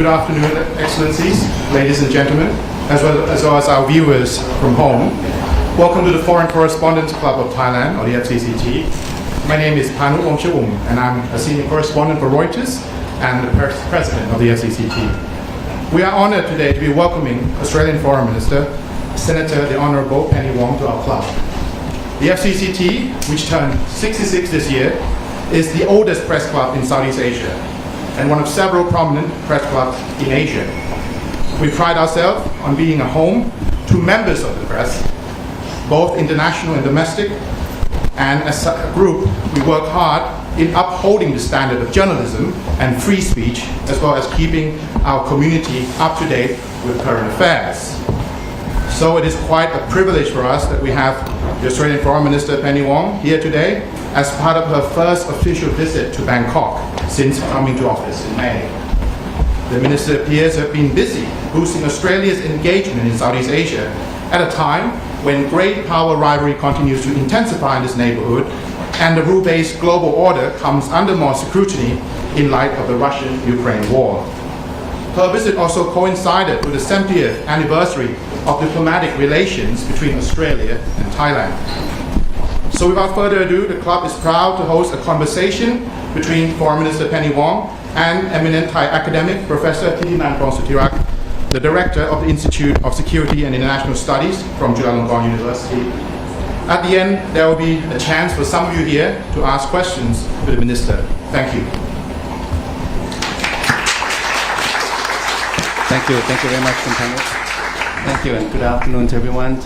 Good afternoon, Excellencies, ladies and gentlemen, as well as our viewers from home. Welcome to the Foreign Correspondents Club of Thailand, or the FCCT. My name is Panu Wongchawum, and I'm a senior correspondent for Reuters and the president of the FCCT. We are honored today to be welcoming Australian Foreign Minister, Senator the Honourable Penny Wong, to our club. The FCCT, which turned 66 this year, is the oldest press club in Southeast Asia and one of several prominent press clubs in Asia. We pride ourselves on being a home to members of the press, both international and domestic, and as a group, we work hard in upholding the standard of journalism and free speech, as well as keeping our community up to date with current affairs. So it is quite a privilege for us that we have the Australian Foreign Minister Penny Wong here today as part of her first official visit to Bangkok since coming to office in May. The Minister appears to have been busy boosting Australia's engagement in Southeast Asia at a time when great power rivalry continues to intensify in this neighborhood and the rule-based global order comes under more scrutiny in light of the Russian-Ukraine war. Her visit also coincided with the 70th anniversary of diplomatic relations between Australia and Thailand. So without further ado, the club is proud to host a conversation between Foreign Minister Penny Wong and eminent Thai academic Professor Thitinan Pongsuthirath, the director of the Institute of Security and International Studies from Chulalongkorn University. At the end, there will be a chance for some of you here to ask questions to the Minister. Thank you. Thank you very much, Kuntanu. Thank you, and good afternoon to everyone.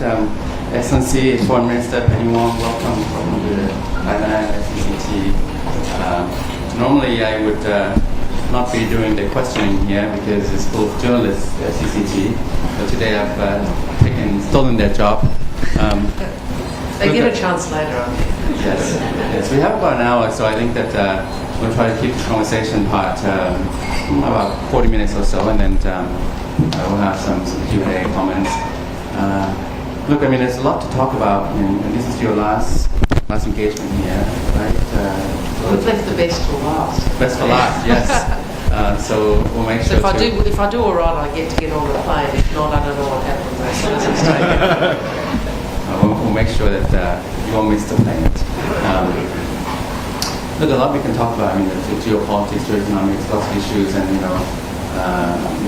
Excellency, Foreign Minister Penny Wong, welcome to the Thailand FCCT. Normally, I would not be doing the questioning here because it's full of journalists at FCCT. But today, I've stolen their job. They get a chance later on. Yes. We have about an hour, so I think that we'll try to keep the conversation part about 40 minutes or so, and then we'll have some Q&A comments. Look, I mean, there's a lot to talk about, and this is your last engagement here, right? We've left the best for last. Best for last, yes. So we'll make sure. So if I do all right, I get to get on the plane. If not, I don't know what happens. As soon as it's taken. We'll make sure that you won't miss the plane. Look, a lot we can talk about. I mean, the geopolitics, geoeconomics, lots of issues, and we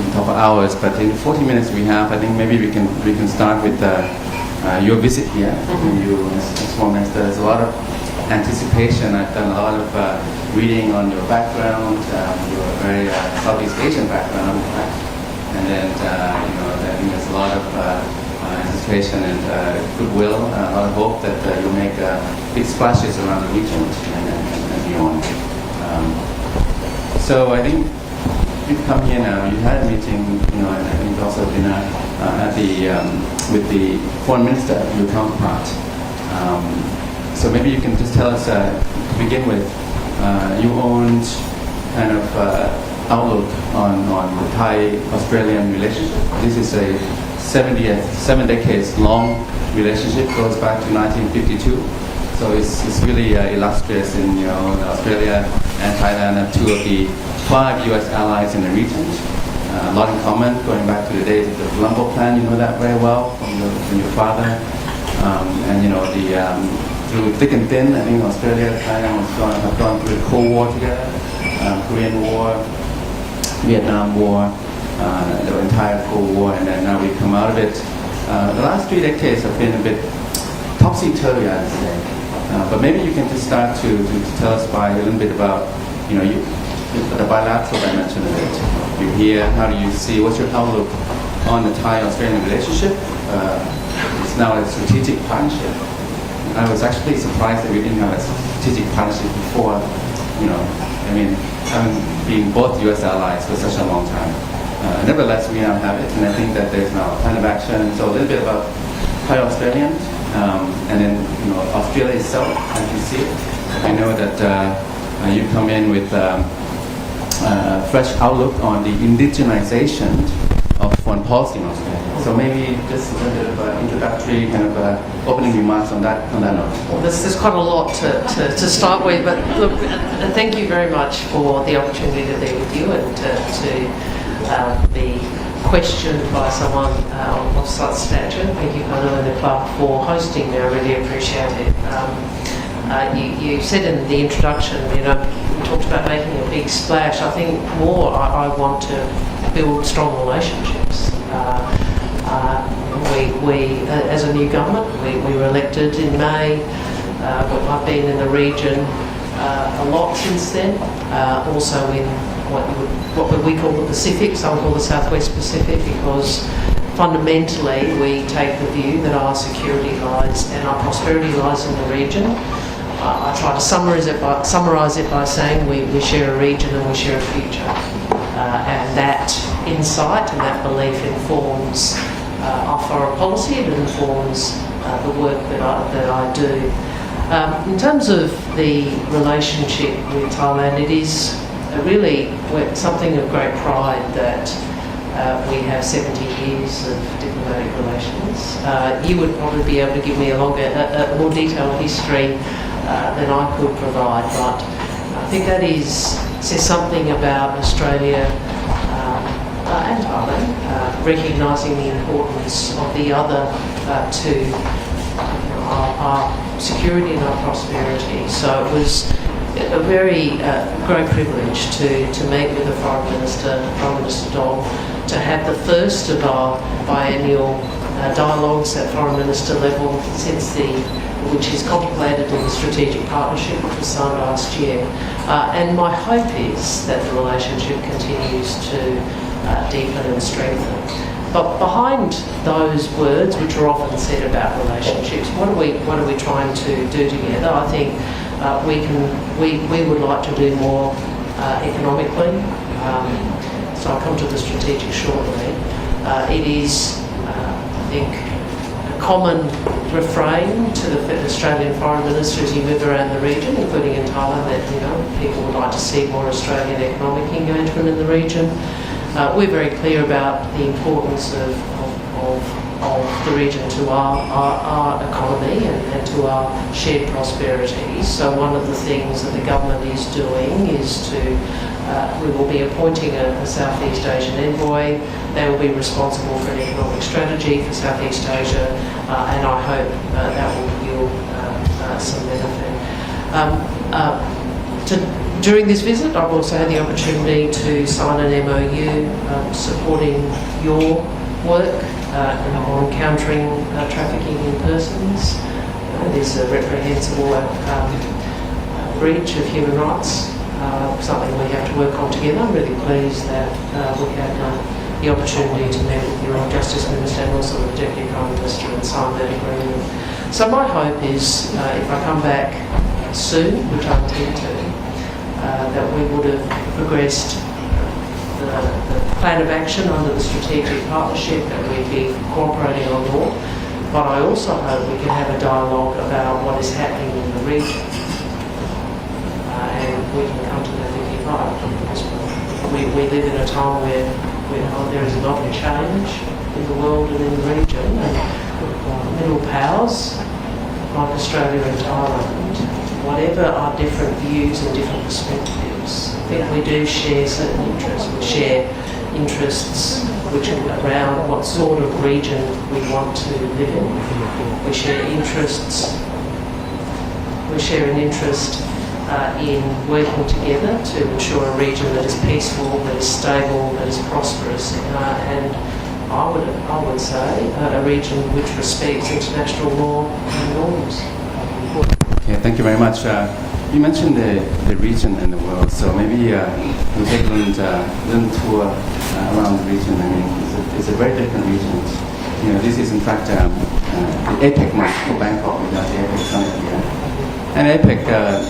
can talk for hours. But in 40 minutes we have, I think maybe we can start with your visit here. You, as Foreign Minister, there's a lot of anticipation. I've done a lot of reading on your background, your very Southeast Asian background, in fact. And then I think there's a lot of anticipation and goodwill, a lot of hope that you'll make big splashes around the region and beyond. So I think you've come here now. You had a meeting, and I think you've also been with the Foreign Minister, your counterpart. So maybe you can just tell us, to begin with, your own kind of outlook on the Thai-Australian relationship. This is a 7 decades long relationship, goes back to 1952. So it's really illustrious in Australia and Thailand are two of the 5 U.S. allies in the region. A lot in common, going back to the days of the Colombo Plan. You know that very well from your father. Through thick and thin, I think Australia and Thailand have gone through the Cold War together, Korean War, Vietnam War, the entire Cold War, and then now we come out of it. The last 3 decades have been a bit topsy-turvy, I'd say. But maybe you can just start to tell us a little bit about, the bilateral dimension of it. You're here, how do you see, what's your outlook on the Thai-Australian relationship? It's now a strategic partnership. I was actually surprised that we didn't have a strategic partnership before, having been both U.S. allies for such a long time. Nevertheless, we now have it, and I think that there's now a plan of action. So a little bit about Thai-Australian, and then Australia itself, as you see it. I know that you come in with a fresh outlook on the indigenization of foreign policy in Australia. So maybe just a little bit of introductory kind of opening remarks on that note. Well, there's quite a lot to start with, but look, thank you very much for the opportunity to be with you and to be questioned by someone of such stature. Thank you, Pano and the club, for hosting me. I really appreciate it. You said in the introduction, you talked about making a big splash. I think more I want to build strong relationships. We as a new government, we were elected in May. I've been in the region a lot since then, also in what we call the Pacific, some call the Southwest Pacific, because fundamentally we take the view that our security lies and our prosperity lies in the region. I try to summarise it by saying we share a region and we share a future, and that insight and that belief informs our foreign policy. It informs the work that I do. In terms of the relationship with Thailand, it is really something of great pride that we have 70 years of diplomatic relations. You would probably be able to give me a more detailed history than I could provide, but I think that says something about Australia and Thailand recognising the importance of the other to our security and our prosperity. So it was a very great privilege to meet with the Foreign Minister, Prime Minister Dong, to have the first of our biennial dialogues at Foreign Minister level which is contemplated in the strategic partnership which was signed last year. And my hope is that the relationship continues to deepen and strengthen. But behind those words, which are often said about relationships, what are we trying to do together? I think we would like to do more economically. So I'll come to the strategic shortly. It is, I think, a common refrain to the Australian Foreign Minister as you move around the region, including in Thailand, that people would like to see more Australian economic engagement in the region. We're very clear about the importance of the region to our economy and to our shared prosperity. So one of the things that the government is doing is we will be appointing a Southeast Asian envoy. They will be responsible for an economic strategy for Southeast Asia, and I hope that will yield some benefit. During this visit, I've also had the opportunity to sign an MOU supporting your work on countering trafficking in persons. There's a reprehensible breach of human rights, something we have to work on together. I'm really pleased that we had the opportunity to meet with your Justice Minister and also the Deputy Prime Minister and sign that agreement. So my hope is, if I come back soon, which I intend to, that we would have progressed the plan of action under the strategic partnership, that we'd be cooperating on more. But I also hope we can have a dialogue about what is happening in the region. And we can come to that if you like. We live in a time where there is a lot of change in the world and in the region. And middle powers, like Australia and Thailand, whatever our different views and different perspectives, I think we do share certain interests. We share interests which are around what sort of region we want to live in. We share interests. We share an interest in working together to ensure a region that is peaceful, that is stable, that is prosperous, and I would say a region which respects international law and norms. Okay, thank you very much. You mentioned the region and the world, so maybe we'll take a little tour around the region. I mean, it's a very different region. This is in fact the APEC month for Bangkok. We got the APEC summit here. And APEC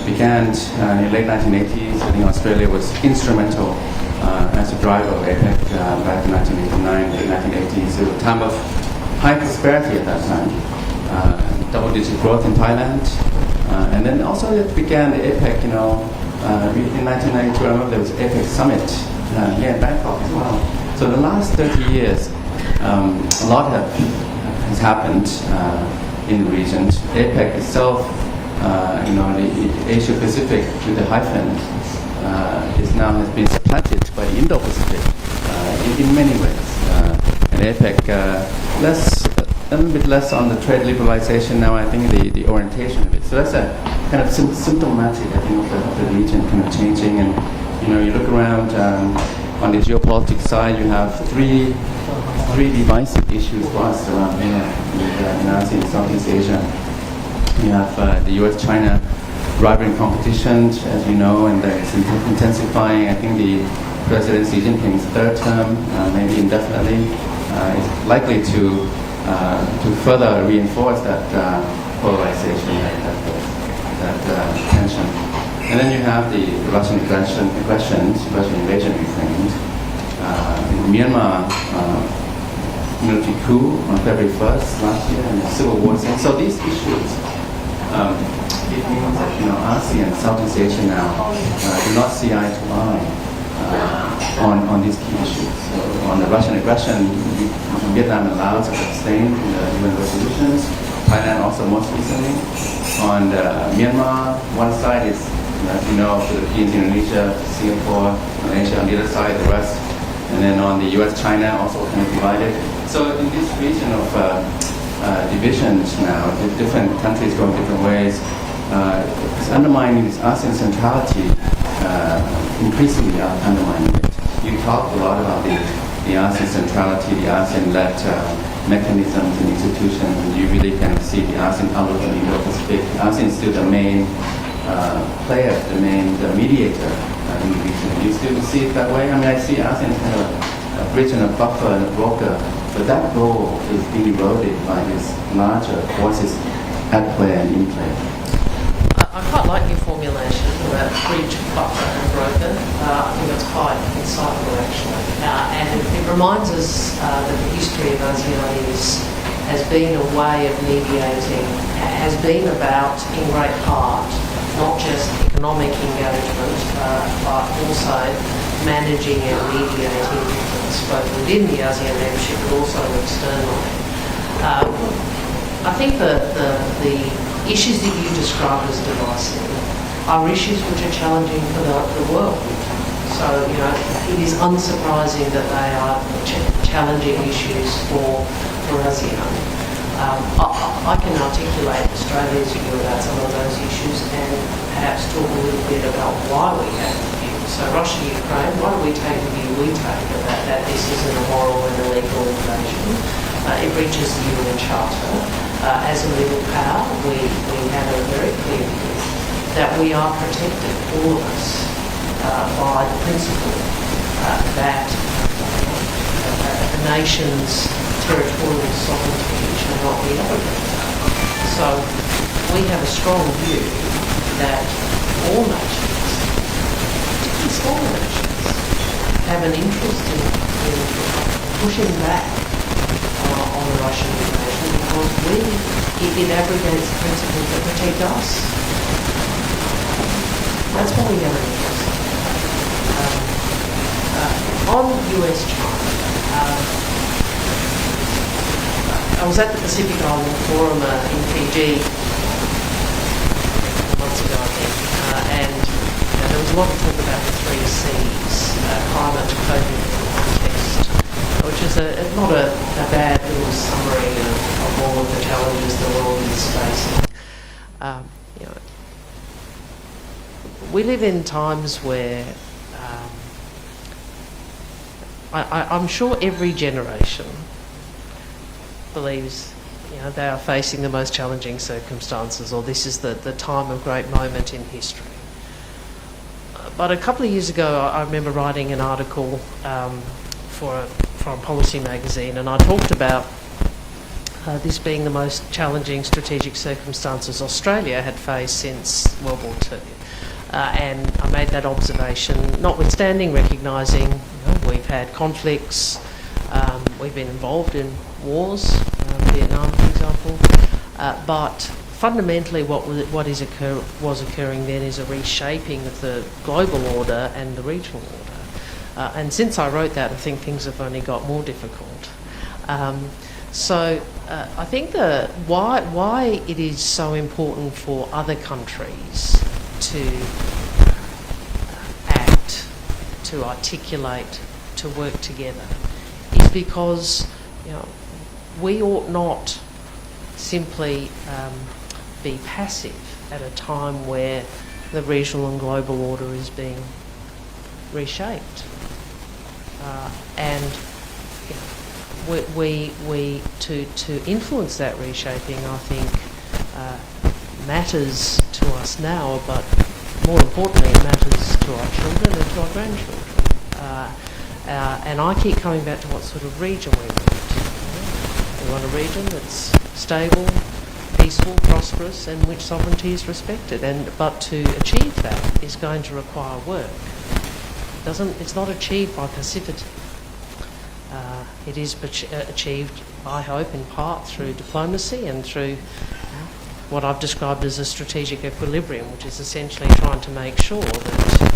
began in the late 1980s. I think Australia was instrumental as a driver of APEC back in 1989, late 1980s. It was a time of high prosperity at that time. Double-digit growth in Thailand. And then also it began the APEC, in 1992, I remember there was APEC summit here in Bangkok as well. So the last 30 years, a lot has happened in the region. APEC itself, the Asia Pacific with the hyphen, has been supplanted by the Indo-Pacific in many ways. And APEC, a little bit less on the trade liberalization now, I think the orientation of it. So that's a kind of symptomatic, I think, of the region kind of changing. And, you look around on the geopolitics side, you have three divisive issues for us around here in ASEAN, Southeast Asia. You have the US-China rivaling competition, as you know, and it's intensifying. I think the President Xi Jinping's third term, maybe indefinitely, is likely to further reinforce that polarization, that tension. And then you have the Russian Russian invasion of Ukraine, Myanmar military coup on February 1st last year, and the civil war. So these issues, it means that ASEAN, Southeast Asia now do not see eye to eye on these key issues. So on the Russian aggression, Vietnam and Laos have abstained from the UN resolutions. Thailand also most recently. On Myanmar, one side is, as you know, Philippines, Indonesia, Singapore, Malaysia. On the other side, the rest. And then on the US-China, also kind of divided. So in this region of divisions now, the different countries going different ways, it's undermining this ASEAN centrality, increasingly undermining it. You talked a lot about the ASEAN centrality, the ASEAN-led mechanisms and institutions, and you really kind of see the ASEAN outlook in the Indo-Pacific. ASEAN is still the main player, the mediator in the region. You still see it that way? I mean, I see ASEAN as kind of a bridge and a buffer and a broker, but that role is being eroded by these larger forces at play and in play. I quite like your formulation about bridge, buffer and broker. I think that's quite insightful actually. And it reminds us that the history of ASEAN has been a way of mediating, has been about, in great part, not just economic engagement, but also managing and mediating difference, both within the ASEAN membership but also externally. I think the issues that you described as divisive are issues which are challenging for the world. So, it is unsurprising that they are challenging issues for ASEAN. I can articulate Australia's view about some of those issues and perhaps talk a little bit about why we have the view. So Russia-Ukraine, why do we take the view we take about that this is an immoral and illegal invasion? It breaches the UN Charter. As a legal power, we have a very clear view that we are protected, all of us, by the principle that a nation's territorial sovereignty shall not be abrogated. So we have a strong view that all nations, particularly small nations, have an interest in pushing back on the Russian invasion because it abrogates the principles that protect us. That's why we have an interest. On US-China, I was at the Pacific Island Forum in Fiji months ago, I think, and there was a lot of talk about the 3 C's, climate, coping and context, which is not a bad little summary of all of the challenges the world is facing. We live in times where I'm sure every generation believes they are facing the most challenging circumstances, or this is the time of great moment in history. But a couple of years ago, I remember writing an article for a foreign policy magazine, and I talked about this being the most challenging strategic circumstances Australia had faced since World War II. And I made that observation, notwithstanding recognising we've had conflicts, we've been involved in wars, Vietnam, for example, but fundamentally what was occurring then is a reshaping of the global order and the regional order. And since I wrote that, I think things have only got more difficult. So I think why it is so important for other countries to act, to articulate, to work together is because we ought not simply be passive at a time where the regional and global order is being reshaped. And we to influence that reshaping, I think, matters to us now, but more importantly, it matters to our children and to our grandchildren. And I keep coming back to what sort of region we want. We want a region that's stable, peaceful, prosperous, and which sovereignty is respected. But to achieve that is going to require work. It's not achieved by passivity. It is achieved, I hope, in part through diplomacy and through what I've described as a strategic equilibrium, which is essentially trying to make sure that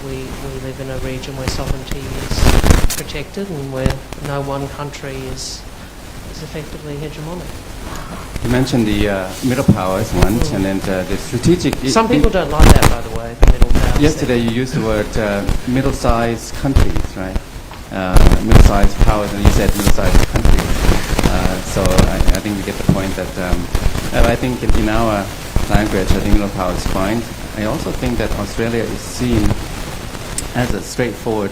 we live in a region where sovereignty is protected and where no one country is effectively hegemonic. You mentioned the middle powers once, and then the strategic... Some people don't like that, by the way, the middle powers. Yesterday you used the word middle-sized countries, right? Middle-sized powers, and you said middle-sized countries. So I think we get the point that I think in our language, I think middle power is fine. I also think that Australia is seen as a straightforward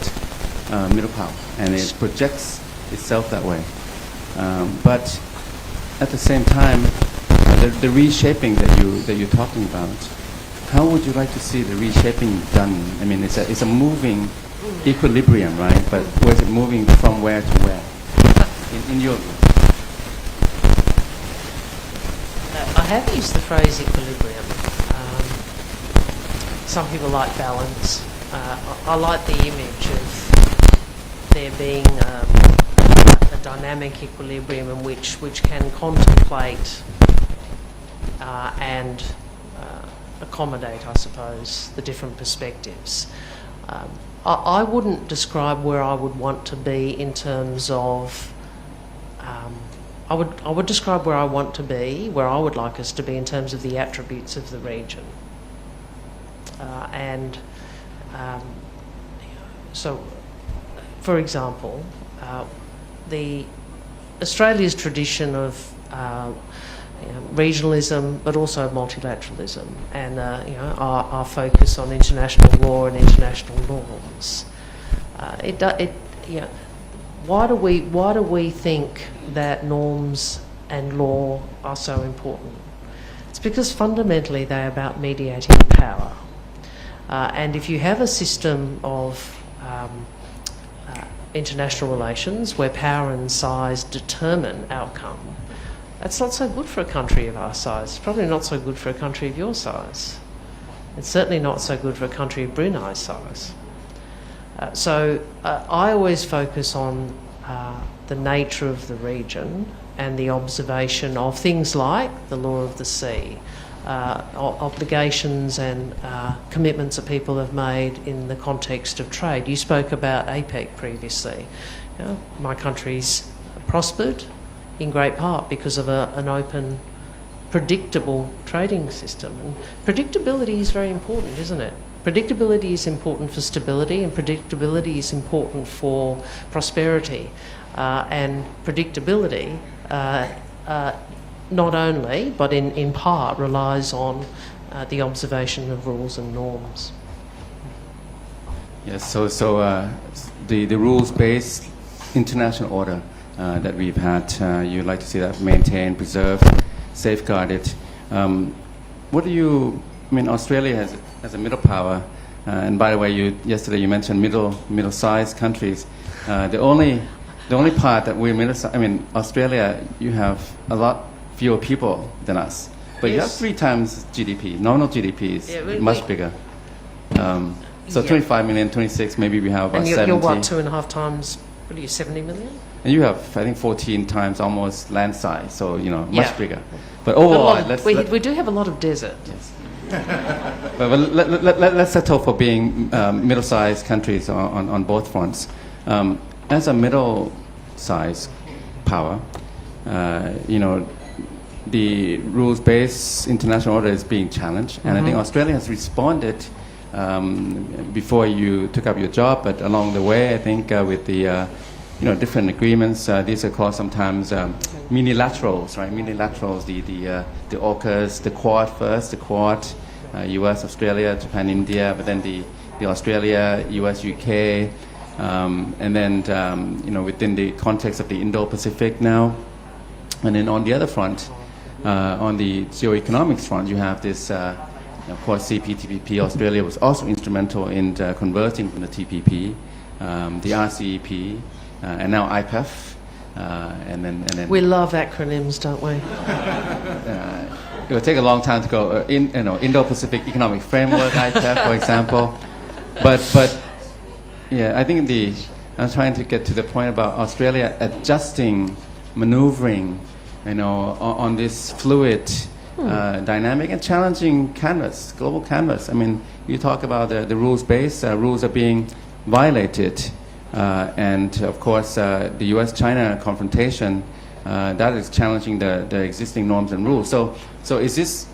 middle power, and it projects itself that way. But at the same time, the reshaping that you're talking about, how would you like to see the reshaping done? I mean, it's a moving equilibrium, right? But where's it moving from where to where? In your view? I have used the phrase equilibrium. Some people like balance. I like the image of there being a dynamic equilibrium in which can contemplate and accommodate, I suppose, the different perspectives. I wouldn't describe where I would want to be in terms of... I would describe where I want to be, where I would like us to be in terms of the attributes of the region. So, for example, Australia's tradition of regionalism, but also multilateralism, and our focus on international law and international norms. Why do we think that norms and law are so important? It's because fundamentally they're about mediating power. And if you have a system of international relations where power and size determine outcome, that's not so good for a country of our size. It's probably not so good for a country of your size. It's certainly not so good for a country of Brunei's size. So I always focus on the nature of the region and the observation of things like the law of the sea, obligations and commitments that people have made in the context of trade. You spoke about APEC previously. My country's prospered in great part because of an open, predictable trading system. And predictability is very important, isn't it? Predictability is important for stability, and predictability is important for prosperity. And predictability not only, but in part, relies on the observation of rules and norms. Yes, so the rules-based international order that we've had, you'd like to see that maintained, preserved, safeguarded. What do you... I mean, Australia has a middle power, and by the way, yesterday you mentioned middle-sized countries. The only part that we're middle-sized... I mean, Australia, you have a lot fewer people than us, but you have 3 times GDP. Nominal GDP is much bigger. So 25 million, 26, maybe we have about and 70. You're what, 2.5 times, what are you, 70 million? And you have, I think, 14 times almost land size, so, much bigger. But overall, we do have a lot of desert. Yes. but let's settle for being middle-sized countries on both fronts. As a middle-sized power, the rules-based international order is being challenged, and I think Australia has responded before you took up your job, but along the way, I think with the different agreements, these are called sometimes minilaterals, right? Minilaterals, the AUKUS, the Quad first, the Quad, U.S., Australia, Japan, India, but then the Australia, U.S., UK, and then within the context of the Indo-Pacific now, and then on the other front, on the geo-economics front, you have this. Of course, CPTPP, Australia was also instrumental in converting from the TPP, the RCEP, and now IPEF, and then. We love acronyms, don't we? It will take a long time to go. Indo-Pacific Economic Framework, IPEF, for example, but yeah, I think I'm trying to get to the point about Australia adjusting, maneuvering, on this fluid. Dynamic and challenging canvas, global canvas. I mean, you talk about the rules base, rules are being violated, and of course the U.S.-China confrontation, that is challenging the existing norms and rules. So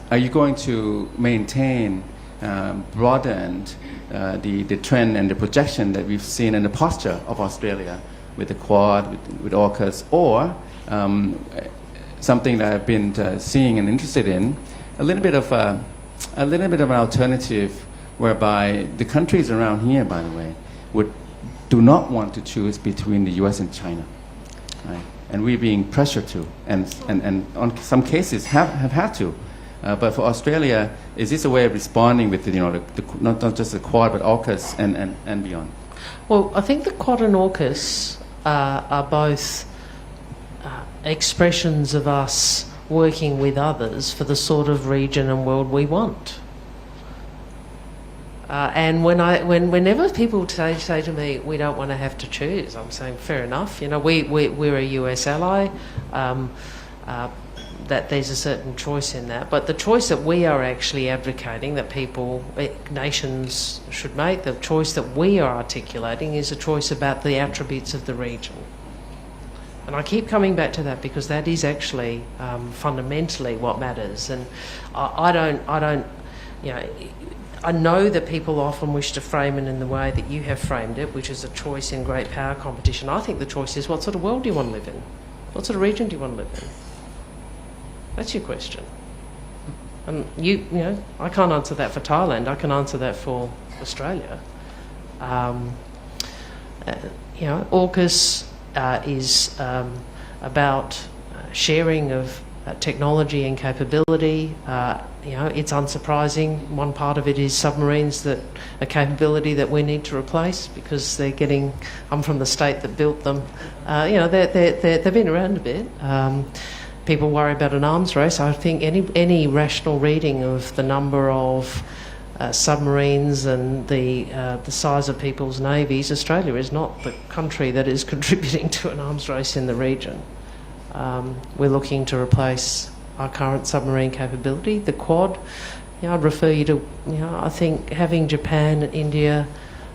are you going to maintain, broaden the trend and the projection that we've seen in the posture of Australia with the Quad, with AUKUS, or something that I've been seeing and interested in, a little bit of an alternative, whereby the countries around here, by the way, do not want to choose between the U.S. and China, right? And we're being pressured to, and on some cases have had to. But for Australia, is this a way of responding with not just the Quad, but AUKUS and beyond? Well, I think the Quad and AUKUS are both expressions of us working with others for the sort of region and world we want. And whenever people say to me, we don't want to have to choose, I'm saying, fair enough. We're a US ally, that there's a certain choice in that. But the choice that we are actually advocating, that nations should make, the choice that we are articulating is a choice about the attributes of the region. And I keep coming back to that because that is actually fundamentally what matters. And I know that people often wish to frame it in the way that you have framed it, which is a choice in great power competition. I think the choice is, what sort of world do you want to live in? What sort of region do you want to live in? That's your question. And I can't answer that for Thailand. I can answer that for Australia. AUKUS is about sharing of technology and capability. It's unsurprising. One part of it is submarines, that a capability that we need to replace because they're getting. I'm from the state that built them. They've been around a bit. People worry about an arms race. I think any rational reading of the number of submarines and the size of people's navies, Australia is not the country that is contributing to an arms race in the region. We're looking to replace our current submarine capability. The Quad, I'd refer you to, I think having Japan, India,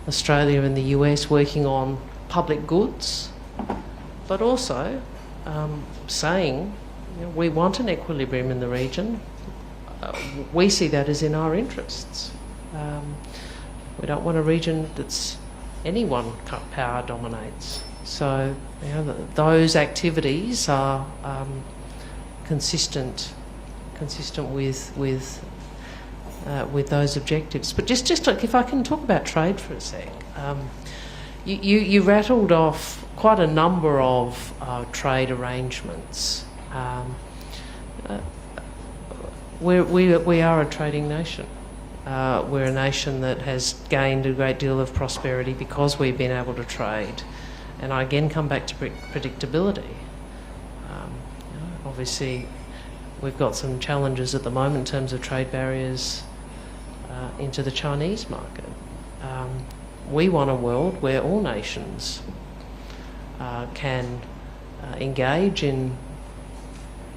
Australia and the US working on public goods, but also saying we want an equilibrium in the region. We see that as in our interests. We don't want a region that's any one power dominates. So those activities are consistent with those objectives. But just like, if I can talk about trade for a sec, you rattled off quite a number of trade arrangements. We are a trading nation. We're a nation that has gained a great deal of prosperity because we've been able to trade. And I again come back to predictability. Obviously, we've got some challenges at the moment in terms of trade barriers into the Chinese market. We want a world where all nations can engage in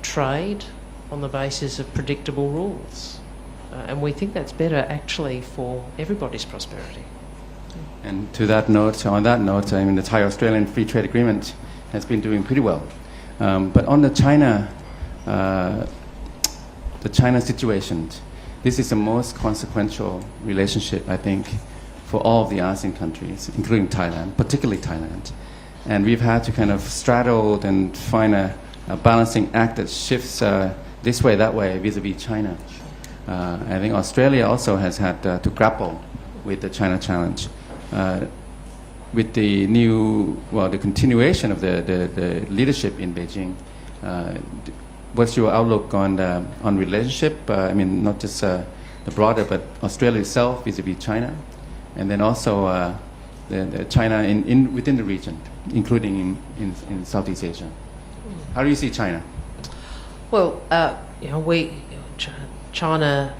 trade on the basis of predictable rules. And we think that's better actually for everybody's prosperity. And on that note, I mean, the Thai-Australian Free Trade Agreement has been doing pretty well. But on the China situation, this is the most consequential relationship, I think, for all of the ASEAN countries, including Thailand, particularly Thailand. And we've had to kind of straddle and find a balancing act that shifts this way, that way, vis-a-vis China. I think Australia also has had to grapple with the China challenge. With the the continuation of the leadership in Beijing, what's your outlook on relationship? I mean, not just the broader, but Australia itself vis-a-vis China, and then also the China within the region, including in Southeast Asia. How do you see China? Well, China.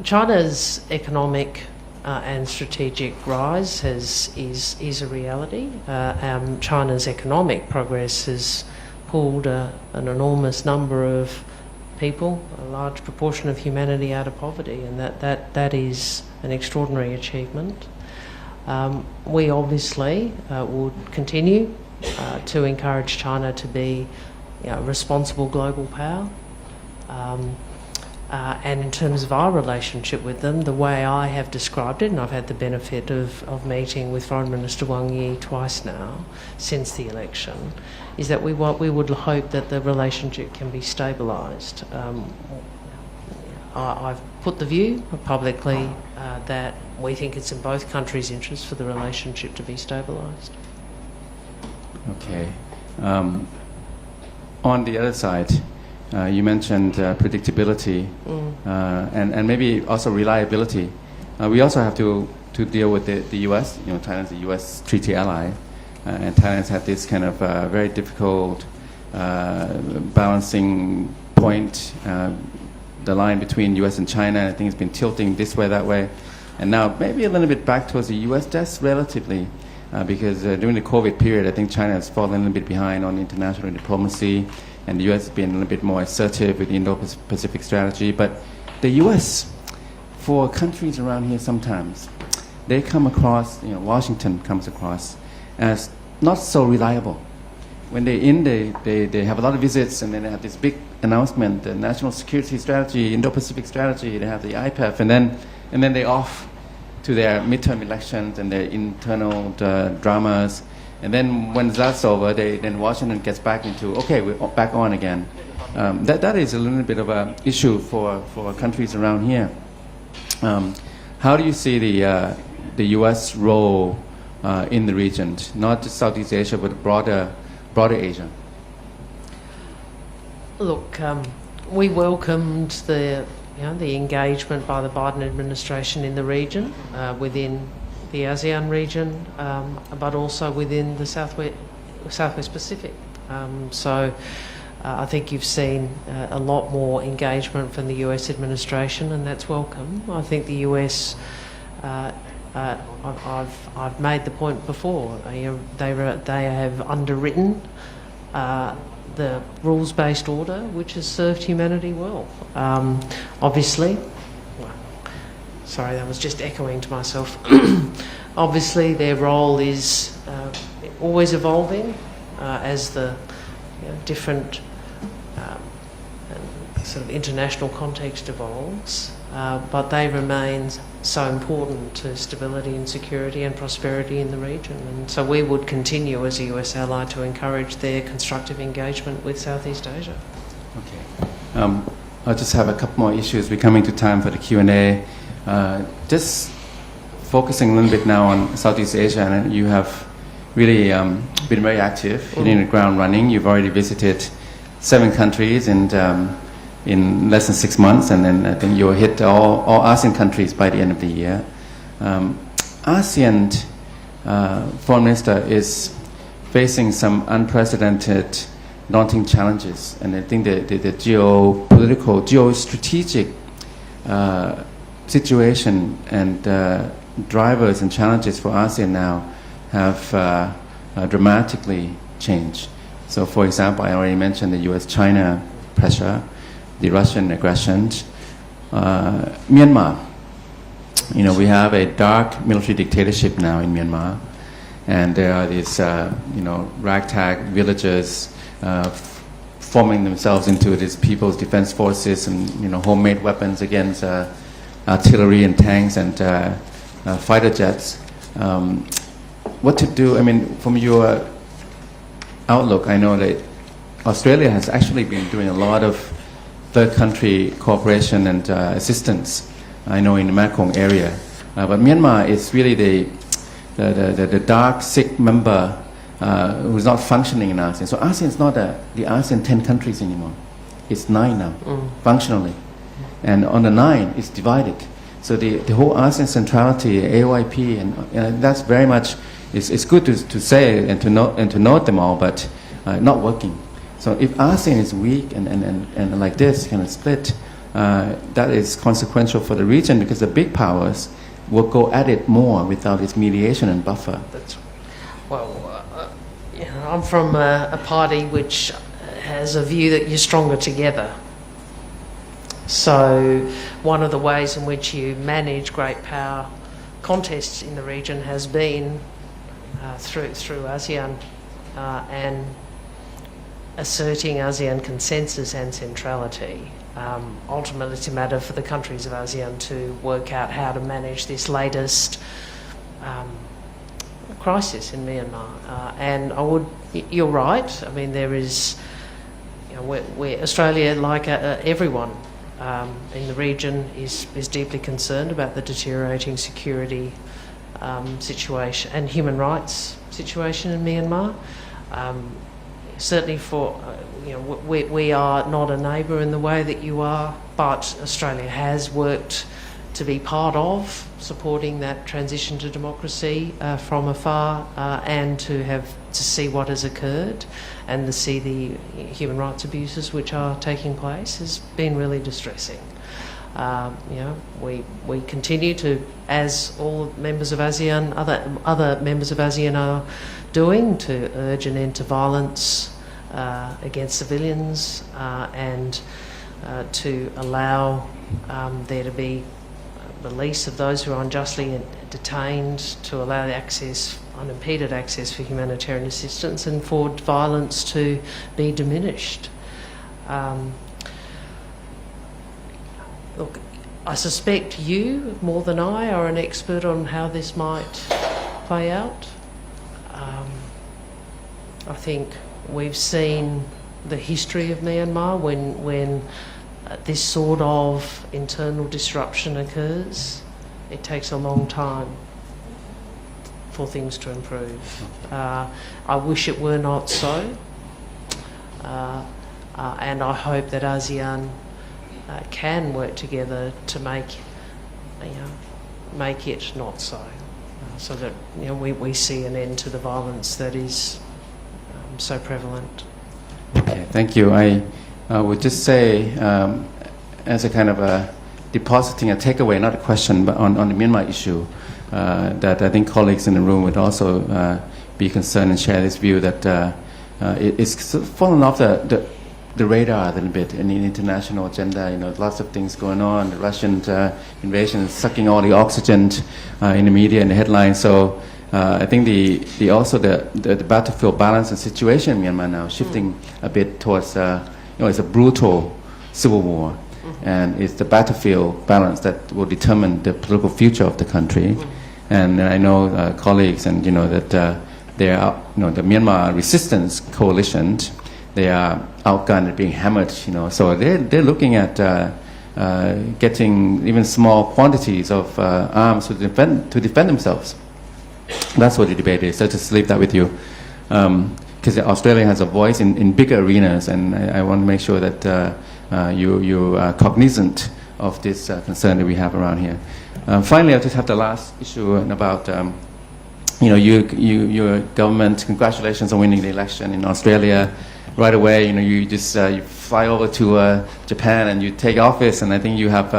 China's economic and strategic rise is a reality. China's economic progress has pulled an enormous number of people, a large proportion of humanity, out of poverty, and that is an extraordinary achievement. We obviously would continue to encourage China to be a responsible global power. And in terms of our relationship with them, the way I have described it, and I've had the benefit of meeting with Foreign Minister Wang Yi twice now since the election, is that we would hope that the relationship can be stabilised. I've put the view publicly that we think it's in both countries' interests for the relationship to be stabilised. Okay. On the other side, you mentioned predictability and maybe also reliability. We also have to deal with the U.S. Thailand's a U.S. treaty ally, and Thailand's had this kind of very difficult balancing point. The line between U.S. and China, I think, has been tilting this way, that way, and now maybe a little bit back towards the U.S. just relatively, because during the COVID period, I think China has fallen a little bit behind on international diplomacy. And the U.S. has been a little bit more assertive with the Indo-Pacific strategy. But the U.S., for countries around here sometimes, they come across, Washington comes across as not so reliable. When they're in, they have a lot of visits, and then they have this big announcement, the national security strategy, Indo-Pacific strategy, they have the IPEF, and then they're off to their midterm elections and their internal dramas. And then when that's over, then Washington gets back into, okay, we're back on again. That is a little bit of an issue for countries around here. How do you see the U.S. role in the region, not just Southeast Asia, but broader Asia? Look, we welcomed the engagement by the Biden administration in the region, within the ASEAN region, but also within the Southwest Pacific. So I think you've seen a lot more engagement from the US administration, and that's welcome. I think the US, I've made the point before, they have underwritten the rules-based order, which has served humanity well. Obviously, sorry, that was just echoing to myself. Obviously, their role is always evolving as the different sort of international context evolves, but they remain so important to stability and security and prosperity in the region. And so we would continue as a US ally to encourage their constructive engagement with Southeast Asia. Okay. I'll just have a couple more issues. We're coming to time for the Q&A. Just focusing a little bit now on Southeast Asia, and you have really been very active, hitting the ground running. You've already visited 7 countries in less than 6 months, and then I think you'll hit all ASEAN countries by the end of the year. ASEAN Foreign Minister is facing some unprecedented, daunting challenges, and I think the geopolitical, geostrategic situation and drivers and challenges for ASEAN now have dramatically changed. So, for example, I already mentioned the U.S.-China pressure, the Russian aggression. Myanmar, we have a dark military dictatorship now in Myanmar, and there are these, ragtag villages forming themselves into these People's Defense Forces and homemade weapons against artillery and tanks and fighter jets. What to do? I mean, from your outlook, I know that Australia has actually been doing a lot of third country cooperation and assistance. I know in the Mekong area, but Myanmar is really the dark, sick member who's not functioning in ASEAN. So ASEAN is not the ASEAN 10 countries anymore. It's 9 now, functionally. And on the 9, it's divided. So the whole ASEAN centrality, AOIP, and that's very much, it's good to say and to note them all, but not working. So if ASEAN is weak and like this, kind of split, that is consequential for the region because the big powers will go at it more without its mediation and buffer. That's, well, I'm from a party which has a view that you're stronger together. So one of the ways in which you manage great power contests in the region has been through ASEAN and asserting ASEAN consensus and centrality. Ultimately, it's a matter for the countries of ASEAN to work out how to manage this latest crisis in Myanmar. And you're right. I mean, there is, we're Australia, like everyone in the region, is deeply concerned about the deteriorating security situation and human rights situation in Myanmar. Certainly we are not a neighbour in the way that you are, but Australia has worked to be part of supporting that transition to democracy from afar and to see what has occurred and to see the human rights abuses which are taking place has been really distressing. We continue to, as all members of ASEAN, other members of ASEAN are doing, to urge an end to violence against civilians and to allow there to be release of those who are unjustly detained, to allow the unimpeded access for humanitarian assistance and for violence to be diminished. Look, I suspect you, more than I, are an expert on how this might play out. I think we've seen the history of Myanmar when this sort of internal disruption occurs. It takes a long time for things to improve. I wish it were not so, and I hope that ASEAN can work together to make it not so, so that we see an end to the violence that is so prevalent. Okay, thank you. I would just say, as a kind of a depositing a takeaway, not a question, but on the Myanmar issue, that I think colleagues in the room would also be concerned and share this view that it's fallen off the radar a little bit in the international agenda. Lots of things going on. The Russian invasion is sucking all the oxygen in the media and the headlines. So I think the battlefield balance and situation in Myanmar now shifting a bit towards it's a brutal civil war, and it's the battlefield balance that will determine the political future of the country. And I know colleagues and that they are the Myanmar resistance coalition. They are outgunned and being hammered. So they're looking at getting even small quantities of arms to defend themselves. That's what the debate is. So just leave that with you, because Australia has a voice in bigger arenas, and I want to make sure that you are cognizant of this concern that we have around here. Finally, I just have the last issue about your government. Congratulations on winning the election in Australia. Right away, you just you fly over to Japan and you take office, and I think you have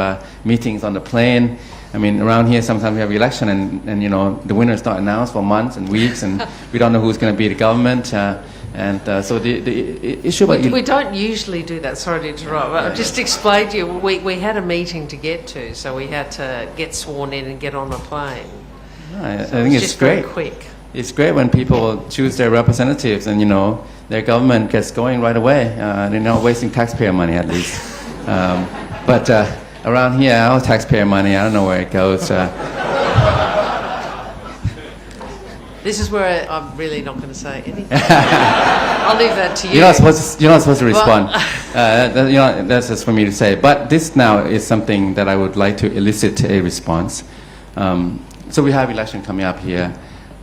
meetings on the plane. I mean, around here sometimes we have election and the winner is not announced for months and weeks, and we don't know who's going to be the government. So the issue about... We don't usually do that, sorry to interrupt. I'll just explain to you, we had a meeting to get to, so we had to get sworn in and get on a plane. I think it's just great. very quick. it's great when people choose their representatives and, their government gets going right away. They're not wasting taxpayer money, at least. But around here, our taxpayer money, I don't know where it goes. This is where I'm really not going to say anything. I'll leave that to you. You're not supposed to respond. That's just for me to say. But this now is something that I would like to elicit a response. So we have election coming up here.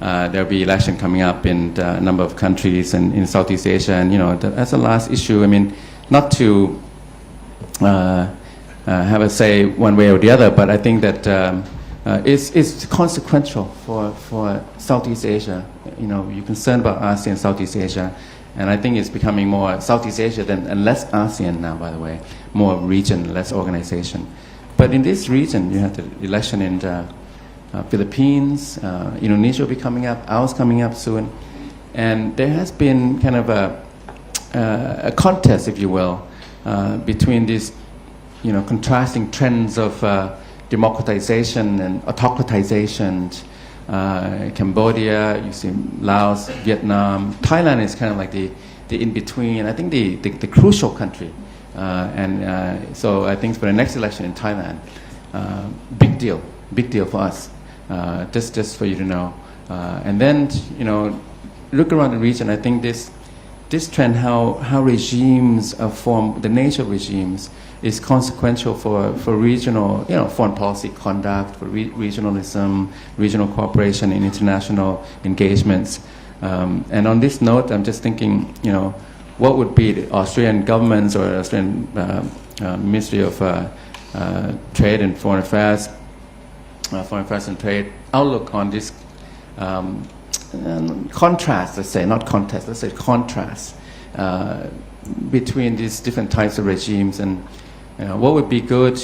There'll be election coming up in a number of countries and in Southeast Asia, and that's the last issue. I mean, not to have a say one way or the other, but I think that it's consequential for Southeast Asia. You're concerned about ASEAN, Southeast Asia, and I think it's becoming more Southeast Asia and less ASEAN now, by the way, more region, less organization. But in this region, you have the election in Philippines, Indonesia will be coming up, ours coming up soon, and there has been kind of a contest, if you will, between these, contrasting trends of democratization and autocratization. Cambodia, you see Laos, Vietnam, Thailand is kind of like the in-between. I think the crucial country, so I think for the next election in Thailand, big deal for us. Just for you to know, and then look around the region. I think this trend, how regimes are formed, the nature of regimes, is consequential for regional, foreign policy conduct, for regionalism, regional cooperation in international engagements. And on this note, I'm just thinking, what would be the Australian government's or Australian Ministry of Trade and Foreign Affairs and Trade outlook on this contrast, let's say, not contest, let's say contrast between these different types of regimes, and what would be good?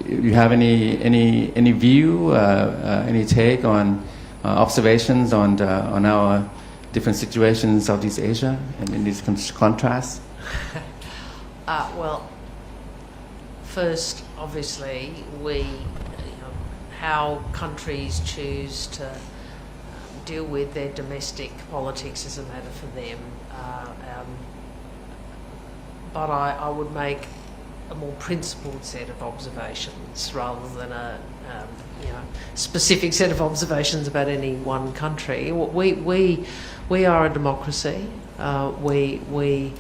You have any view, any take on observations on our different situations in Southeast Asia and in these contrasts? Well, first, obviously, how countries choose to deal with their domestic politics is a matter for them. But I would make a more principled set of observations rather than a specific set of observations about any one country. We are a democracy. We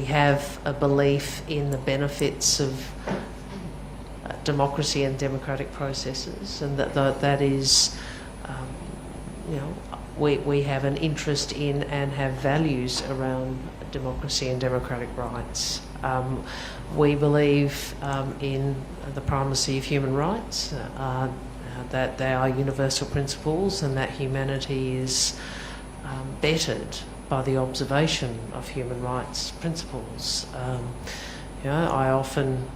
have a belief in the benefits of democracy and democratic processes, and that is, we have an interest in and have values around democracy and democratic rights. We believe in the primacy of human rights, that they are universal principles, and that humanity is bettered by the observation of human rights principles. I often,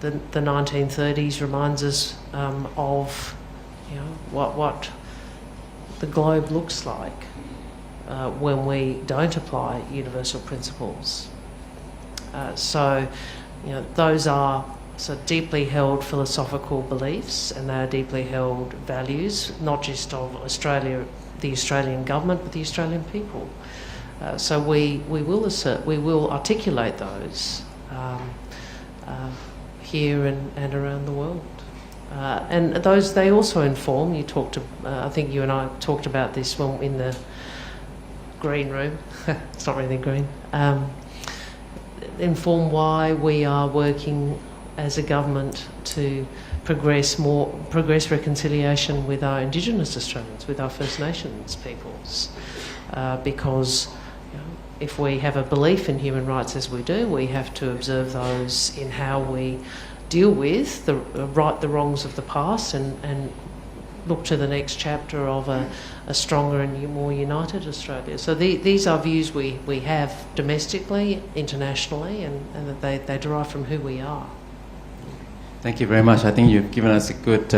the 1930s reminds us of what the globe looks like when we don't apply universal principles. So those are deeply held philosophical beliefs, and they are deeply held values, not just of Australia, the Australian government, but the Australian people. So we will articulate those here and around the world. And those, they also inform, I think you and I talked about this when in the green room, it's not really green, inform why we are working as a government to progress reconciliation with our Indigenous Australians, with our First Nations peoples. Because if we have a belief in human rights as we do, we have to observe those in how we deal with right the wrongs of the past and look to the next chapter of a stronger and more united Australia. So these are views we have domestically, internationally, and that they derive from who we are. Thank you very much. I think you've given us a good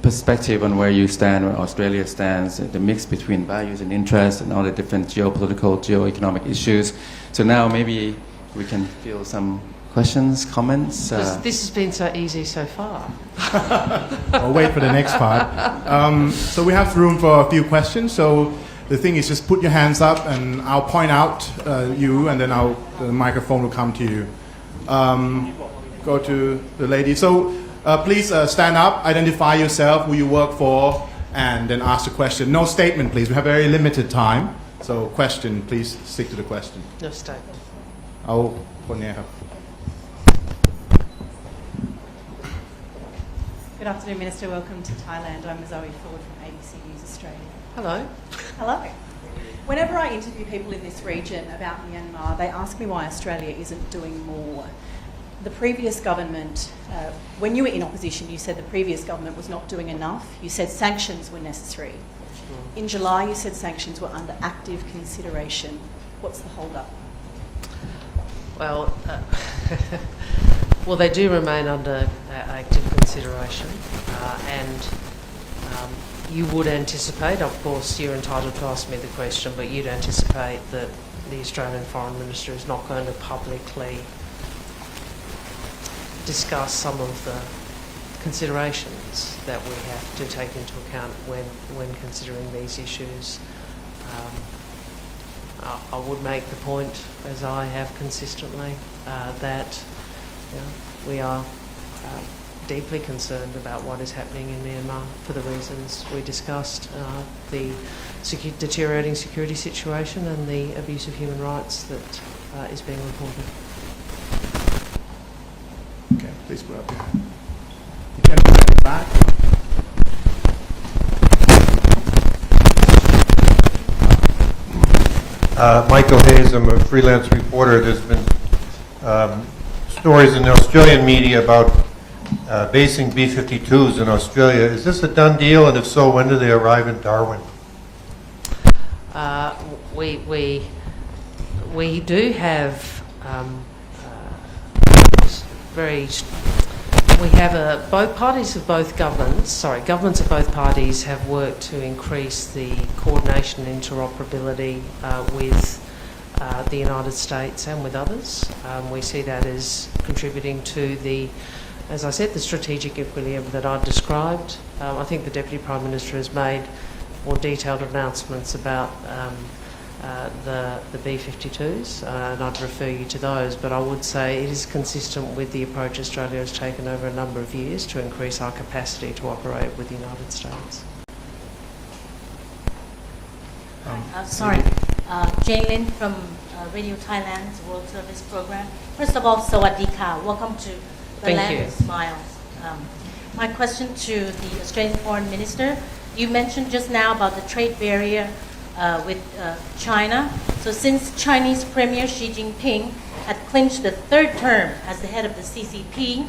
perspective on where you stand, where Australia stands, the mix between values and interests and all the different geopolitical, geo-economic issues. So now maybe we can feel some questions, comments? This has been so easy so far. I'll wait for the next part. So we have room for a few questions. So the thing is, just put your hands up, and I'll point out you, and then the microphone will come to you. Go to the lady. So please stand up, identify yourself, who you work for, and then ask the question. No statement, please. We have very limited time. So question, please stick to the question. No statement. เอาคนนี้ครับ Good afternoon, Minister. Welcome to Thailand. I'm Zoe Ford from ABC News Australia. Hello. Hello. Whenever I interview people in this region about Myanmar, they ask me why Australia isn't doing more. The previous government, when you were in opposition, you said the previous government was not doing enough. You said sanctions were necessary. In July, you said sanctions were under active consideration. What's the hold-up? Well, well, they do remain under active consideration, and you would anticipate, of course, you're entitled to ask me the question, but you'd anticipate that the Australian Foreign Minister is not going to publicly discuss some of the considerations that we have to take into account when considering these issues. I would make the point, as I have consistently, that we are deeply concerned about what is happening in Myanmar for the reasons we discussed, the deteriorating security situation and the abuse of human rights that is being reported. Okay, please put up your hand. The gentleman at the back. Michael Hayes, I'm a freelance reporter. There's been stories in the Australian media about basing B-52s in Australia. Is this a done deal, and if so, when do they arrive in Darwin? We do have governments of both parties have worked to increase the coordination and interoperability with the United States and with others. We see that as contributing to as I said, the strategic equilibrium that I described. I think the Deputy Prime Minister has made more detailed announcements about the B-52s, and I'd refer you to those, but I would say it is consistent with the approach Australia has taken over a number of years to increase our capacity to operate with the United States. Jane Lin from Radio Thailand's World Service Program. First of all, Sawadika. Welcome to the Thank Land you. of Smiles. My question to the Australian Foreign Minister. You mentioned just now about the trade barrier with China. So since Chinese Premier Xi Jinping had clinched the third term as the head of the CCP,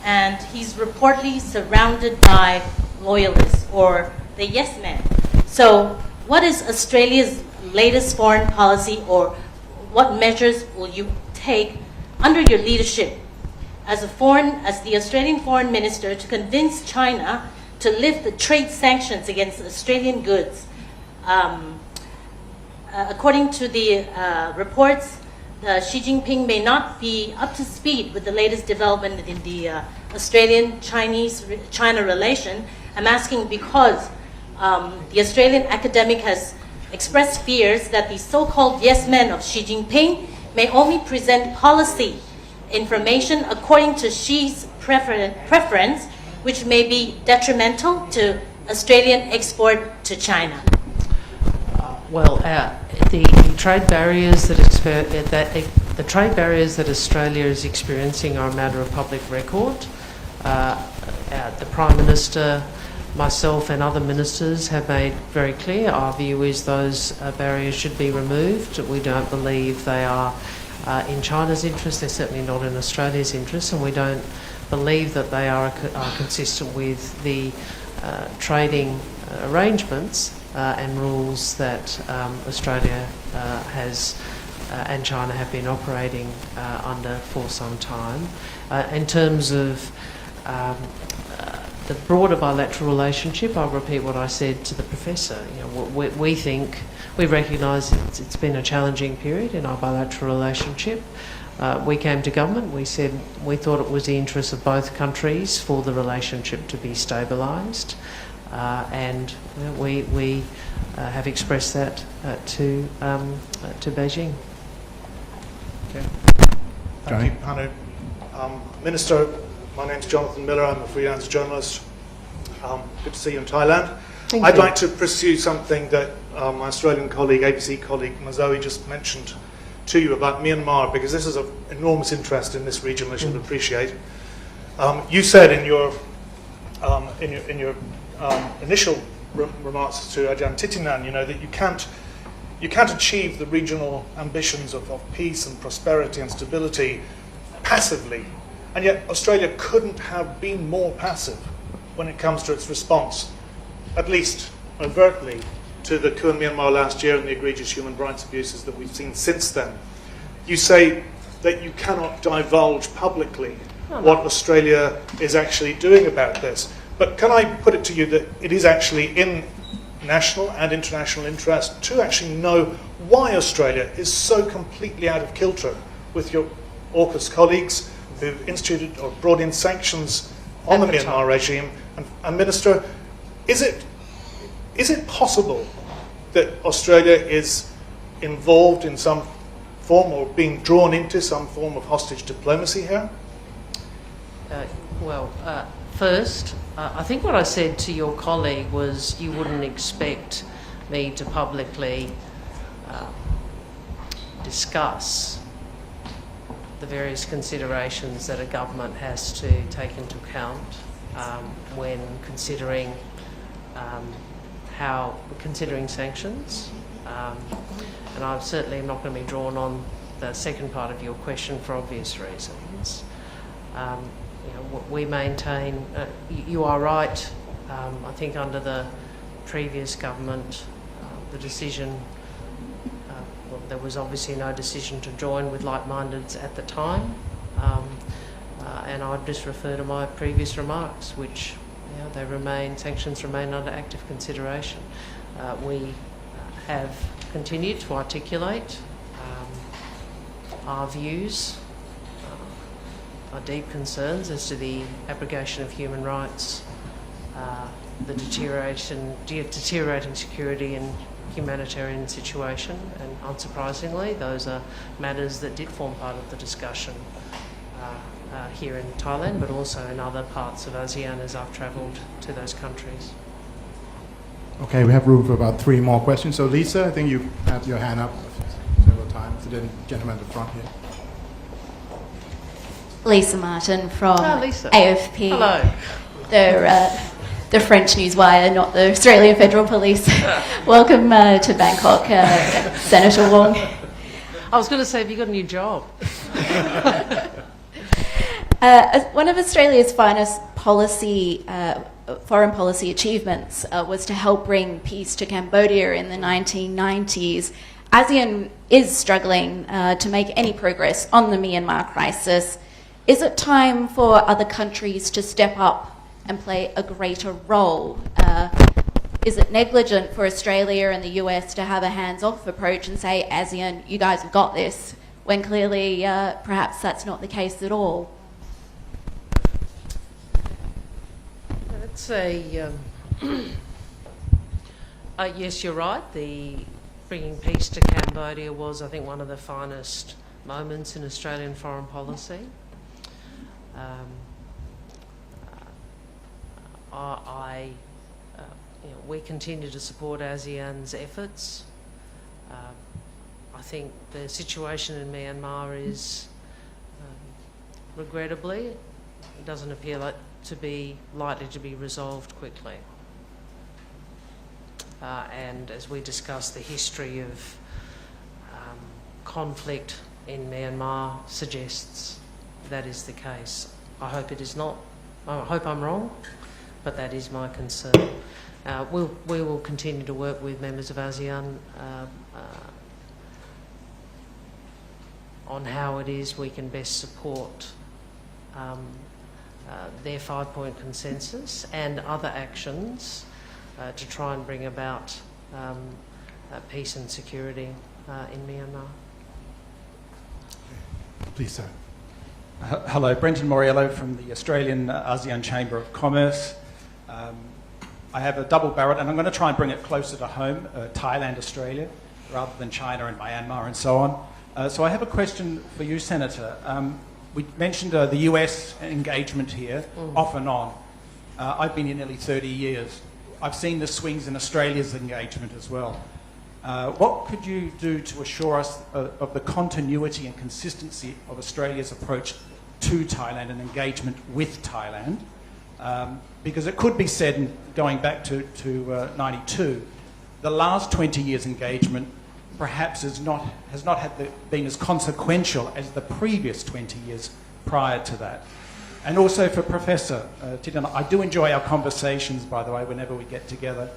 and he's reportedly surrounded by loyalists or the yes men. So what is Australia's latest foreign policy, or what measures will you take under your leadership as the Australian Foreign Minister to convince China to lift the trade sanctions against Australian goods? According to the reports, Xi Jinping may not be up to speed with the latest development in the Australian-China relation. I'm asking because the Australian academic has expressed fears that the so-called yes men of Xi Jinping may only present policy information according to Xi's preference, which may be detrimental to Australian export to China. Well, the trade barriers that Australia is experiencing are a matter of public record. The Prime Minister, myself and other ministers have made very clear our view is those barriers should be removed. We don't believe they are in China's interest. They're certainly not in Australia's interest, and we don't believe that they are consistent with the trading arrangements and rules that Australia has and China have been operating under for some time. In terms of the broader bilateral relationship, I'll repeat what I said to the Professor. We recognise it's been a challenging period in our bilateral relationship. we came to government, we said we thought it was the interest of both countries for the relationship to be stabilised, and we have expressed that to Beijing. Okay. Thank you, Panu. Minister, my name's Jonathan Miller. I'm a freelance journalist. Good to see you in Thailand. I'd like to pursue something that my Australian colleague, ABC colleague Mazoe just mentioned to you about Myanmar, because this is of enormous interest in this region, as you'll appreciate. You said in your initial remarks to Ajahn Titinan, that you can't achieve the regional ambitions of peace and prosperity and stability passively, and yet Australia couldn't have been more passive when it comes to its response, at least overtly, to the coup in Myanmar last year and the egregious human rights abuses that we've seen since then. You say that you cannot divulge publicly what Australia is actually doing about this, but can I put it to you that it is actually in national and international interest to actually know why Australia is so completely out of kilter with your AUKUS colleagues who've instituted or brought in sanctions on the Myanmar regime? And Minister, is it possible that Australia is involved in some form or being drawn into some form of hostage diplomacy here? First, I think what I said to your colleague was you wouldn't expect me to publicly discuss the various considerations that a government has to take into account when considering sanctions. And I certainly am not going to be drawn on the second part of your question for obvious reasons. We maintain, you are right, I think under the previous government, the decision, there was obviously no decision to join with like-mindeds at the time, and I'd just refer to my previous remarks, which sanctions remain under active consideration. We have continued to articulate our views, our deep concerns as to the abrogation of human rights, the deteriorating security and humanitarian situation, and unsurprisingly, those are matters that did form part of the discussion here in Thailand, but also in other parts of ASEAN as I've travelled to those countries. Okay, we have room for about 3 more questions. So Lisa, I think you had your hand up several times. The gentleman at the front here. Lisa Martin from Lisa. AFP. Hello. The French Newswire, not the Australian Federal Police. Welcome to Bangkok, Senator Wong. I was going to say, have you got a new job? One of Australia's finest foreign policy achievements was to help bring peace to Cambodia in the 1990s. ASEAN is struggling to make any progress on the Myanmar crisis. Is it time for other countries to step up and play a greater role? Is it negligent for Australia and the US to have a hands-off approach and say, ASEAN, you guys have got this, when clearly perhaps that's not the case at all? It's yes, you're right. The bringing peace to Cambodia was, I think, one of the finest moments in Australian foreign policy. We continue to support ASEAN's efforts. I think the situation in Myanmar is, regrettably, it doesn't appear likely to be resolved quickly. And as we discuss, the history of conflict in Myanmar suggests that is the case. I hope it is not. I hope I'm wrong, but that is my concern. We will continue to work with members of ASEAN on how it is we can best support their 5-point consensus and other actions to try and bring about peace and security in Myanmar. Please, sir. Hello, Brenton Moriello from the Australian ASEAN Chamber of Commerce. I have a double barrel, and I'm going to try and bring it closer to home, Thailand, Australia, rather than China and Myanmar and so on. So I have a question for you, Senator. We mentioned the US engagement here, off and on. I've been here nearly 30 years. I've seen the swings in Australia's engagement as well. What could you do to assure us of the continuity and consistency of Australia's approach to Thailand and engagement with Thailand? Because it could be said, going back to 92, the last 20 years' engagement perhaps has not been as consequential as the previous 20 years prior to that. And also for Professor Tidjana, I do enjoy our conversations, by the way, whenever we get together.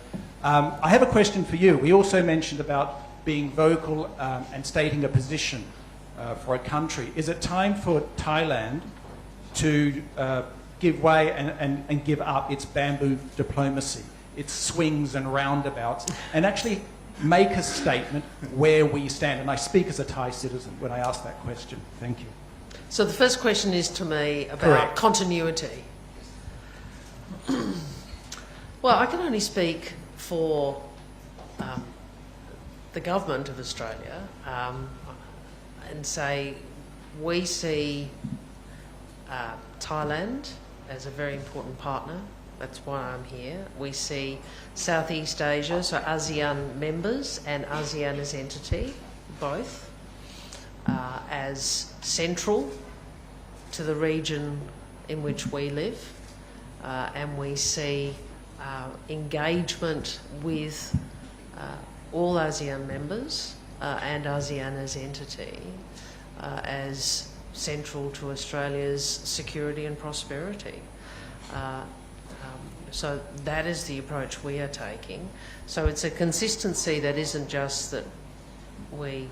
I have a question for you. We also mentioned about being vocal and stating a position for a country. Is it time for Thailand to give way and give up its bamboo diplomacy, its swings and roundabouts, and actually make a statement where we stand? And I speak as a Thai citizen when I ask that question. Thank you. So the first question is to me about Correct. continuity. Well, I can only speak for the government of Australia and say we see Thailand as a very important partner. That's why I'm here. We see Southeast Asia, so ASEAN members and ASEAN as entity, both, as central to the region in which we live. And we see engagement with all ASEAN members and ASEAN as entity as central to Australia's security and prosperity. So that is the approach we are taking. So it's a consistency that isn't just that we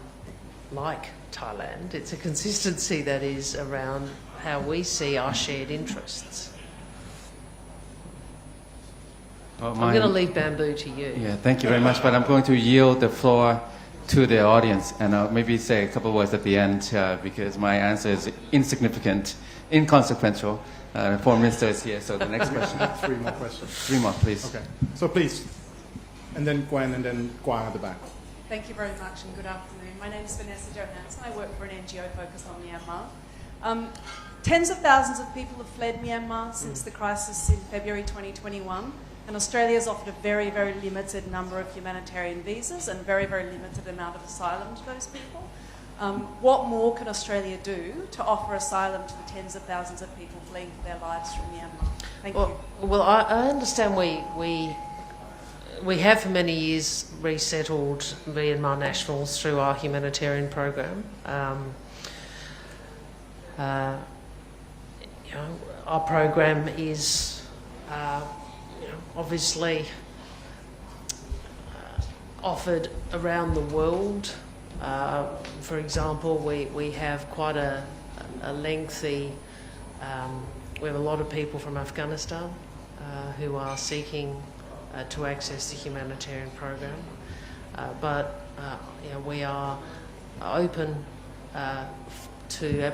like Thailand, it's a consistency that is around how we see our shared interests. I'm going to leave bamboo to you. Yeah, thank you very much. But I'm going to yield the floor to the audience, and I'll maybe say a couple of words at the end because my answer is insignificant, inconsequential. The Foreign Minister is here, so the next question. 3 more questions. 3 more, please. Okay. So please, and then Gwen, and then Guang at the back. Thank you very much and good afternoon. My name is Vanessa Johansson. I work for an NGO focused on Myanmar. Tens of thousands of people have fled Myanmar since the crisis in February 2021, and Australia has offered a very, very limited number of humanitarian visas and very, very limited amount of asylum to those people. What more can Australia do to offer asylum to the tens of thousands of people fleeing for their lives from Myanmar? Thank you. Well, I understand we have for many years resettled Myanmar nationals through our humanitarian program. Our program is obviously offered around the world. For example, we have quite a lengthy, we have a lot of people from Afghanistan who are seeking to access the humanitarian program. But we are open to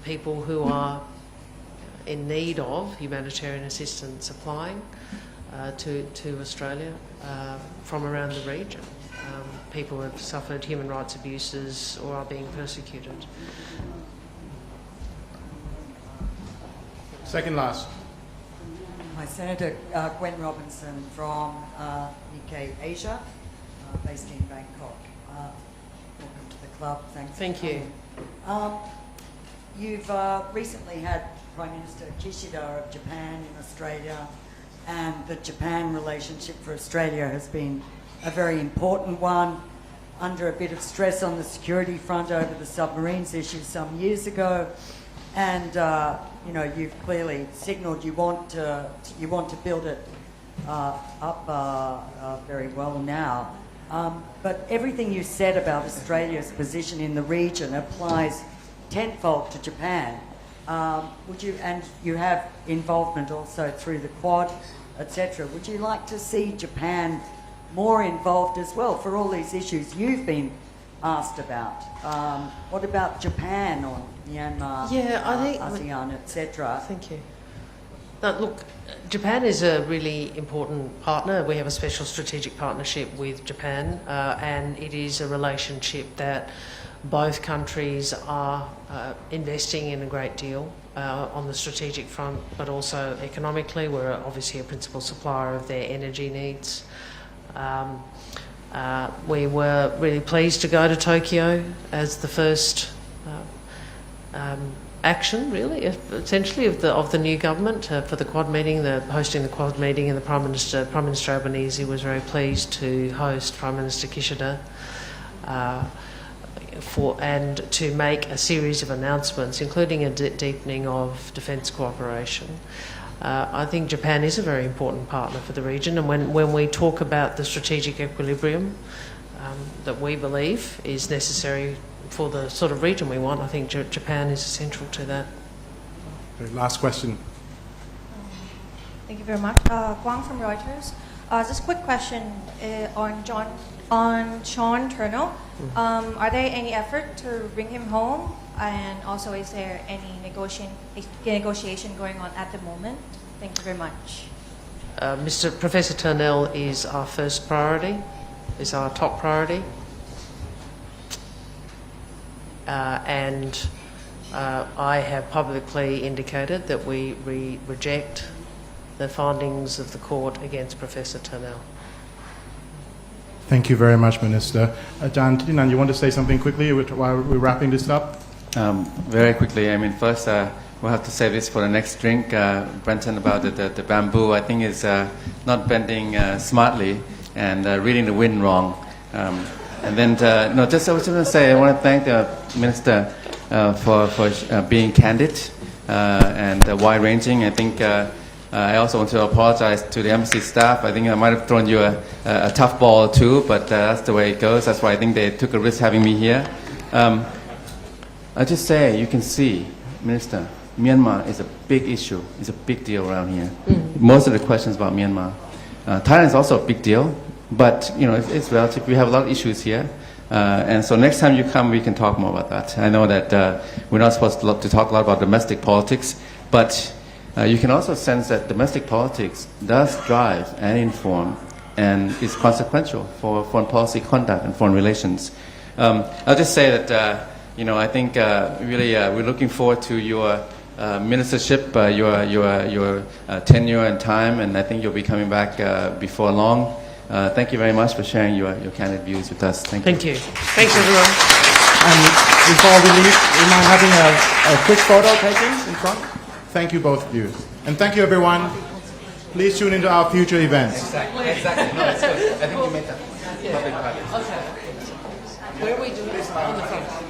people who are in need of humanitarian assistance applying to Australia from around the region. People who have suffered human rights abuses or are being persecuted. Second last. Hi, Senator Gwen Robinson from UK Asia, based in Bangkok. Welcome to the club. Thank you. You've recently had Prime Minister Kishida of Japan in Australia, and the Japan relationship for Australia has been a very important one, under a bit of stress on the security front over the submarines issue some years ago. And you've clearly signalled you want to build it up very well now. But everything you said about Australia's position in the region applies tenfold to Japan. And you have involvement also through the Quad, etc. Would you like to see Japan more involved as well for all these issues you've been asked about. What about Japan or Myanmar, Yeah, I think- ASEAN, etc.? Thank you. Look, Japan is a really important partner. We have a special strategic partnership with Japan, and it is a relationship that both countries are investing in a great deal on the strategic front, but also economically. We're obviously a principal supplier of their energy needs. We were really pleased to go to Tokyo as the first action, really, essentially, of the new government for the Quad meeting, hosting the Quad meeting, and the Prime Minister Albanese was very pleased to host Prime Minister Kishida and to make a series of announcements, including a deepening of defence cooperation. I think Japan is a very important partner for the region, and when we talk about the strategic equilibrium that we believe is necessary for the sort of region we want, I think Japan is essential to that. Okay, last question. Thank you very much. Guang from Reuters. Just a quick question on Sean Turnell. Are there any effort to bring him home? And also, is there any negotiation going on at the moment? Thank you very much. Professor Turnell is our first priority, is our top priority. And I have publicly indicated that we reject the findings of the court against Professor Turnell. Thank you very much, Minister. Jan Thitinan, you want to say something quickly while we're wrapping this up? Very quickly, I mean, first we'll have to save this for the next drink. Brenton, about the bamboo, I think is not bending smartly and reading the wind wrong. And then, I was just going to say, I want to thank the Minister for being candid and wide-ranging. I think I also want to apologize to the embassy staff. I think I might have thrown you a tough ball or two, but that's the way it goes. That's why I think they took a risk having me here. I just say, you can see, Minister, Myanmar is a big issue. It's a big deal around here. Most of the questions about Myanmar. Thailand is also a big deal. But, it's relative. We have a lot of issues here. And so next time you come, we can talk more about that. I know that we're not supposed to talk a lot about domestic politics, but you can also sense that domestic politics does drive and inform and is consequential for foreign policy conduct and foreign relations. I'll just say that, I think really we're looking forward to your ministership, your tenure and time, and I think you'll be coming back before long. Thank you very much for sharing your candid views with us. Thank you. Thanks, everyone. And before we leave, we mind having a quick photo taking in front? Thank you, both of you. And thank you, everyone. Please tune into our future events. Exactly. No, it's good. I think you made that public private. Okay. Where are we doing this? On the front.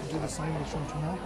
Do the same with Sean Turnell?